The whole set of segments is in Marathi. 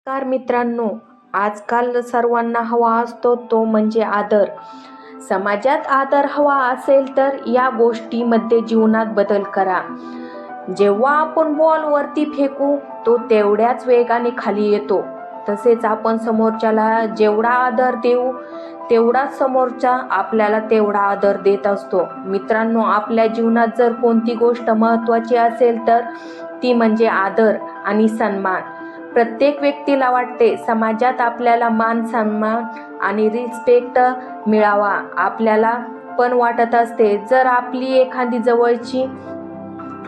नमस्कार मित्रांनो, आजकाल सर्वांना हवा असतो तो म्हणजे आदर. समाजात आदर हवा असेल तर या गोष्टीमध्ये जीवनात बदल करा. जेव्हा आपण बॉल वरती फेकू तो तेवढ्याच वेगाने खाली येतो. तसेच आपण समोरच्याला जेवढा आदर देऊ तेवढाच समोरचा आपल्याला तेवढा आदर देत असतो. मित्रांनो, आपल्या जीवनात जर कोणती गोष्ट महत्त्वाची असेल तर ती म्हणजे आदर आणि सन्मान. प्रत्येक व्यक्तीला वाटते समाजात आपल्याला मान सन्मान आणि रिस्पेक्ट मिळावा. आपल्याला पण वाटत असते जर आपली एखादी जवळची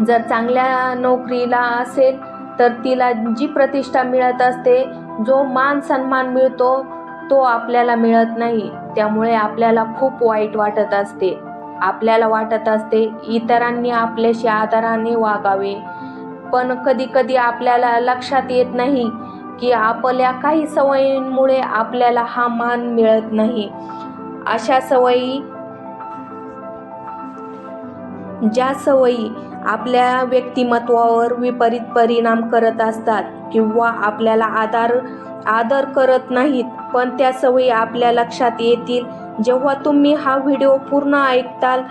जर चांगल्या नोकरीला असेल तर तिला जी प्रतिष्ठा मिळत असते, जो मान सन्मान मिळतो तो आपल्याला मिळत नाही. त्यामुळे आपल्याला खूप वाईट वाटत असते. आपल्याला वाटत असते इतरांनी आपल्याशी आदराने वागावे. पण कधी कधी आपल्याला लक्षात येत नाही की आपल्या काही सवयींमुळे आपल्याला हा मान मिळत नाही. अशा सवयी, ज्या सवयी आपल्या व्यक्तिमत्वावर विपरीत परिणाम करत असतात किंवा आपल्याला आदर करत नाहीत, पण त्या सवयी आपल्या लक्षात येतील जेव्हा तुम्ही हा व्हिडिओ पूर्ण ऐकताल.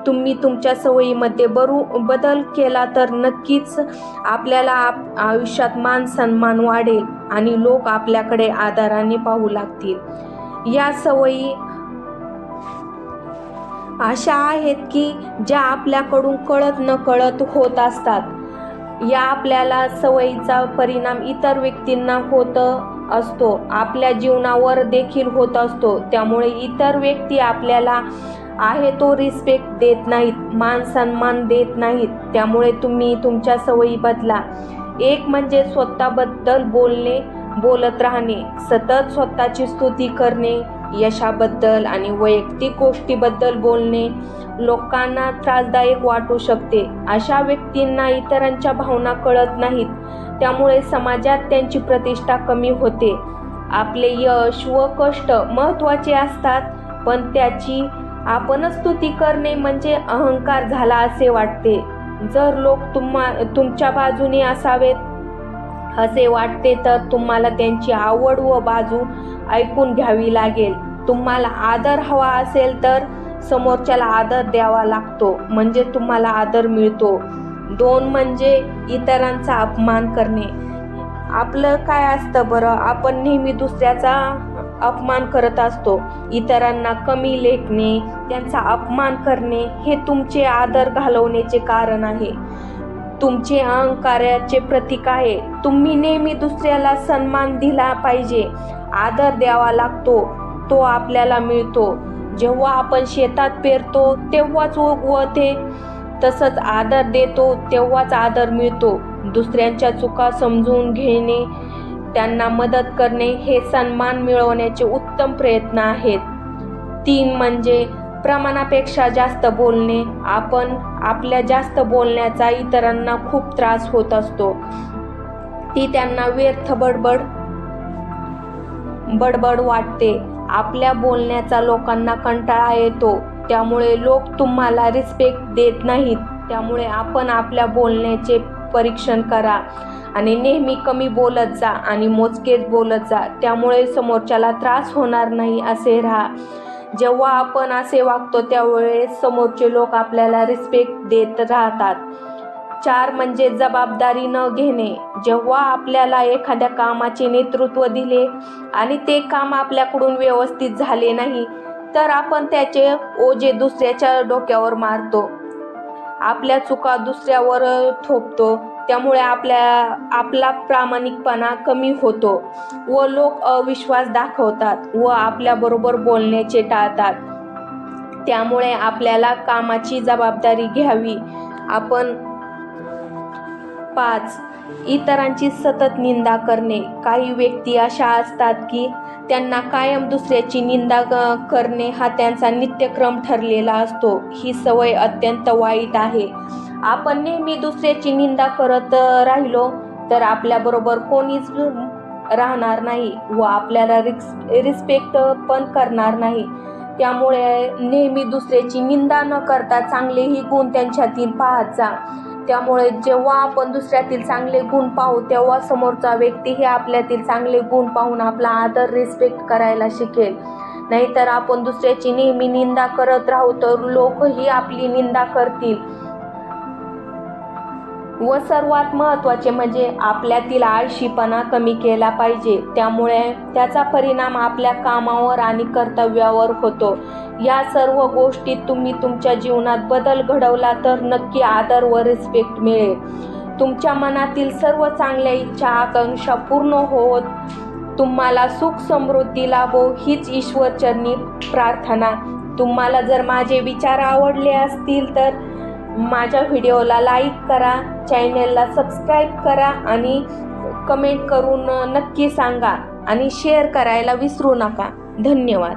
तुम्ही तुमच्या सवयीमध्ये बदल केला तर नक्कीच आपल्याला आयुष्यात मान सन्मान वाढेल आणि लोक आपल्याकडे आदराने पाहू लागतील. या सवयी अशा आहेत की ज्या आपल्याकडून कळत न कळत होत असतात. या आपल्याला सवयीचा परिणाम इतर व्यक्तींना होत असतो, आपल्या जीवनावर देखील होत असतो. त्यामुळे इतर व्यक्ती आपल्याला आहे तो रिस्पेक्ट देत नाहीत, मान सन्मान देत नाहीत. त्यामुळे तुम्ही तुमच्या सवयी बदला. एक म्हणजे स्वतःबद्दल बोलत राहणे, सतत स्वतःची स्तुती करणे, यशाबद्दल आणि वैयक्तिक गोष्टीबद्दल बोलणे लोकांना त्रासदायक वाटू शकते. अशा व्यक्तींना इतरांच्या भावना कळत नाहीत, त्यामुळे समाजात त्यांची प्रतिष्ठा कमी होते. आपले यश व कष्ट महत्त्वाचे असतात, पण त्याची आपणच स्तुती करणे म्हणजे अहंकार झाला असे वाटते. जर लोक तुमच्या बाजूने असावेत असे वाटते तर तुम्हाला त्यांची आवड व बाजू ऐकून घ्यावी लागेल. तुम्हाला आदर हवा असेल तर समोरच्याला आदर द्यावा लागतो, म्हणजे तुम्हाला आदर मिळतो. 2 म्हणजे इतरांचा अपमान करणे. आपलं काय असतं बरं, आपण नेहमी दुसऱ्याचा अपमान करत असतो. इतरांना कमी लेखणे, त्यांचा अपमान करणे हे तुमचे आदर घालवण्याचे कारण आहे, तुमचे अहंकाराचे प्रतीक आहे. तुम्ही नेहमी दुसऱ्याला सन्मान दिला पाहिजे, आदर द्यावा लागतो, तो आपल्याला मिळतो. जेव्हा आपण शेतात पेरतो तेव्हाच उगवते, तसंच आदर देतो तेव्हाच आदर मिळतो. दुसऱ्यांच्या चुका समजून घेणे, त्यांना मदत करणे हे सन्मान मिळवण्याचे उत्तम प्रयत्न आहेत. 3 म्हणजे प्रमाणापेक्षा जास्त बोलणे. आपण आपल्या जास्त बोलण्याचा इतरांना खूप त्रास होत असतो. ती त्यांना व्यर्थ बडबड वाटते. आपल्या बोलण्याचा लोकांना कंटाळा येतो, त्यामुळे लोक तुम्हाला रिस्पेक्ट देत नाहीत. त्यामुळे आपण आपल्या बोलण्याचे परीक्षण करा आणि नेहमी कमी बोलत जा आणि मोजकेच बोलत जा. त्यामुळे समोरच्याला त्रास होणार नाही असे राहा. जेव्हा आपण असे वागतो त्यावेळेस समोरचे लोक आपल्याला रिस्पेक्ट देत राहतात. 4 म्हणजे जबाबदारी न घेणे. जेव्हा आपल्याला एखाद्या कामाचे नेतृत्व दिले आणि ते काम आपल्याकडून व्यवस्थित झाले नाही तर आपण त्याचे ओझे दुसऱ्याच्या डोक्यावर मारतो, आपल्या चुका दुसऱ्यावर थोपतो. त्यामुळे आपला प्रामाणिकपणा कमी होतो व लोक अविश्वास दाखवतात व आपल्याबरोबर बोलण्याचे टाळतात. त्यामुळे आपल्याला कामाची जबाबदारी घ्यावी. आपण 5 इतरांची सतत निंदा करणे. काही व्यक्ती अशा असतात की त्यांना कायम दुसऱ्याची निंदा करणे हा त्यांचा नित्यक्रम ठरलेला असतो. ही सवय अत्यंत वाईट आहे. आपण नेहमी दुसऱ्याची निंदा करत राहिलो तर आपल्याबरोबर कोणीच राहणार नाही व आपल्याला रिस्पेक्ट पण करणार नाही. त्यामुळे नेहमी दुसऱ्याची निंदा न करता चांगलेही गुण त्यांच्यातील पाहत जा. त्यामुळे जेव्हा आपण दुसऱ्यातील चांगले गुण पाहू तेव्हा समोरचा व्यक्तीही आपल्यातील चांगले गुण पाहून आपला आदर रिस्पेक्ट करायला शिकेल. नाहीतर आपण दुसऱ्याची नेहमी निंदा करत राहू तर लोकही आपली निंदा करतील. व सर्वात महत्त्वाचे म्हणजे आपल्यातील आळशीपणा कमी केला पाहिजे. त्यामुळे त्याचा परिणाम आपल्या कामावर आणि कर्तव्यावर होतो. या सर्व गोष्टीत तुम्ही तुमच्या जीवनात बदल घडवला तर नक्की आदर व रिस्पेक्ट मिळेल. तुमच्या मनातील सर्व चांगल्या इच्छा आकांक्षा पूर्ण होत तुम्हाला सुख समृद्धी लाभो हीच ईश्वरचरणी प्रार्थना. तुम्हाला जर माझे विचार आवडले असतील तर माझ्या व्हिडिओला लाईक करा, चॅनेलला सबस्क्राईब करा आणि कमेंट करून नक्की सांगा आणि शेअर करायला विसरू नका. धन्यवाद.